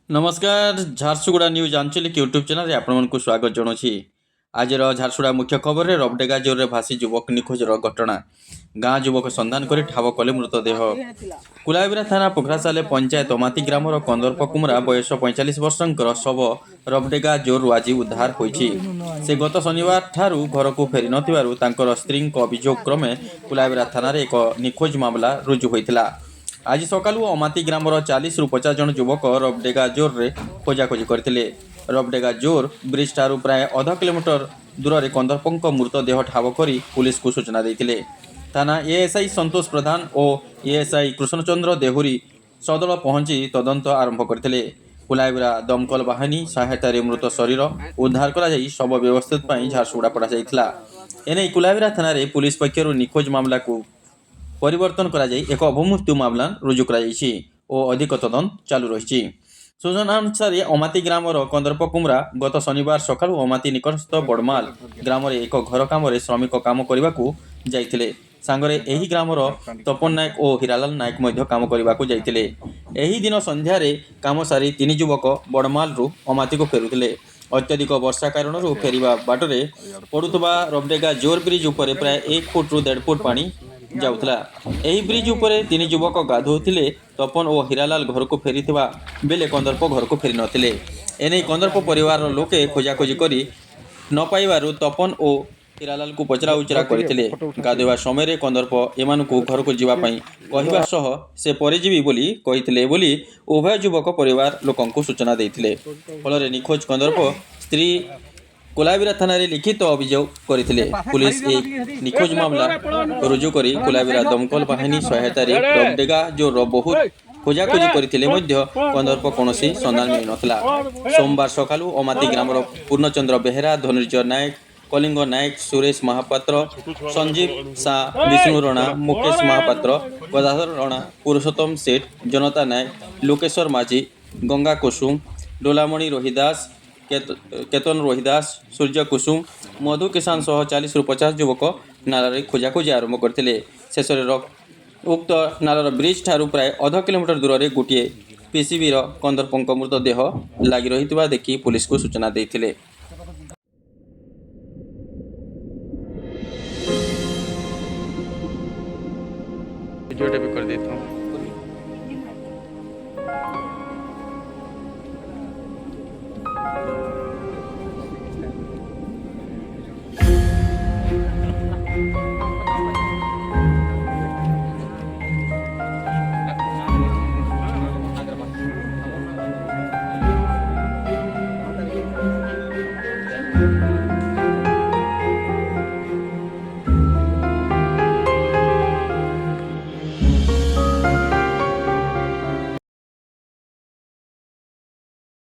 नमस्कार झारसुगुड़ा न्यूज आंचलिक YouTube channel रे आपको स्वागत जनावि आज झारसुगुड़ा मुख्य खबर में रबडेगा जोर में भासी युवक निखोजर घटना गाँ युवक संधान कर ठाब कले मृतदेह कुलाबिरा थाना पोखरासाले पंचायत अमाती ग्रामर कंदर्प कुमरा बयस 45 वर्षर शव रबडेगा जोर आज उद्धार होईछि। से गत शनिवार ठारू घर को फेरी नथिबारु तांकर स्त्री अभियोग क्रमे कुलाबिरा थाना एक निखोज मामला रुजु होइथिला। आज सकालू अमाती ग्रामर 40 ରୁ 50 जन युवक रबडेगा जोर रे खोजाखोजी करथिले। रबडेगा जोर ब्रिज ठारू प्राय अध किलोमीटर दूर रे कंदर्पक मृतदेह ठाब करी पुलिस को सूचना देथिले। थाना एएसआई संतोष प्रधान और एएसआई कृष्णचंद्र देहुरी सदल पहुंची तदंत आरंभ करथिले। कुलाबिरा दमकल बाहिनी सहायता मृत शरीर उद्धार करा जाई शव व्यवस्थित पई झारसुगुड़ा पड़ा जाइथिला। एने कुलाबिरा थाना रे पुलिस पक्षरु निखोज मामला को परिवर्तन करा जाई एक अपमृत्यु मामला रुजु करा जाइछि और अधिक तदंत चालू रहिछि। सूचना अनुसार अमाती ग्रामर कंदर्प कुमरा गत शनिवार सकाळु अमाती निकटस्थ बड़माल ग्राम एक घर काम श्रमिक काम करने को जाइथिले। सांगरे एही ग्रामर तपन नायक और हीरालाल नायक मध्य काम करने को जाइथिले। एही दिन संध्यारे काम सारी तीन युवक बड़माल रु अमाती को फेरुथिले। अत्यधिक वर्षा कारण फेरिबा बाटरे पड़ुथबा रबडेगा जोर ब्रिज उपर प्राय 1 फुट रु 1.5 फुट पानी जाउथला। एही ब्रिज उपरे तीन युवक गाधोथिले। तपन और हीरालाल घर को फेरीथिबा बेले कंदर्प घर को फेरी नथिले। एने कंदर्प परिवार लोके खोजाखोजी करी न पाइबारु तपन और हीरालाल को पचरा उचरा करथिले। गाधोवा समय कंदर्प एमानकु घर को जीवा पई कहिबा सह से परिजीवी बोली कहिथिले बोली उभय युवक परिवार लोकंकु सूचना देथिले। फलरे निखोज कंदर्प स्त्री कुलाबिरा थाना रे लिखित अभियोग करथिले। पुलिस एक निखोज मामला रुजु करी कुलाबिरा दमकल बाहिनी सहायता रबडेगा जोर बहुत खोजाखोजी करथिले मध्य कंदर्प कौनसी संधान मिल नथिला। सोमवार सकालू अमाती ग्रामर पूर्णचंद्र बेहेरा, धनुर्जय नायक, कलिंग नायक, सुरेश महापात्र, संजीव सा, विष्णु रणा, मुकेश महापात्र, गदाधर रणा, पुरुषोत्तम सेठ, जनता नायक, लोकेश्वर माझी, गंगा कुसुम, डोलामणि रोहिदास, केतन रोहिदास, सूर्य कुसुम, मधु किसान सह 40 ରୁ 50 युवक नाल खोजाखोजी आरंभ करथिले। शेष उक्त नालर ब्रिज ठारू प्राय अध किलोमीटर दूर रे गोटे पीसीबी कंदर्पक मृतदेह लगी रही देखि पुलिस को सूचना देथिले। वीडियोटा भी कर देता हूं।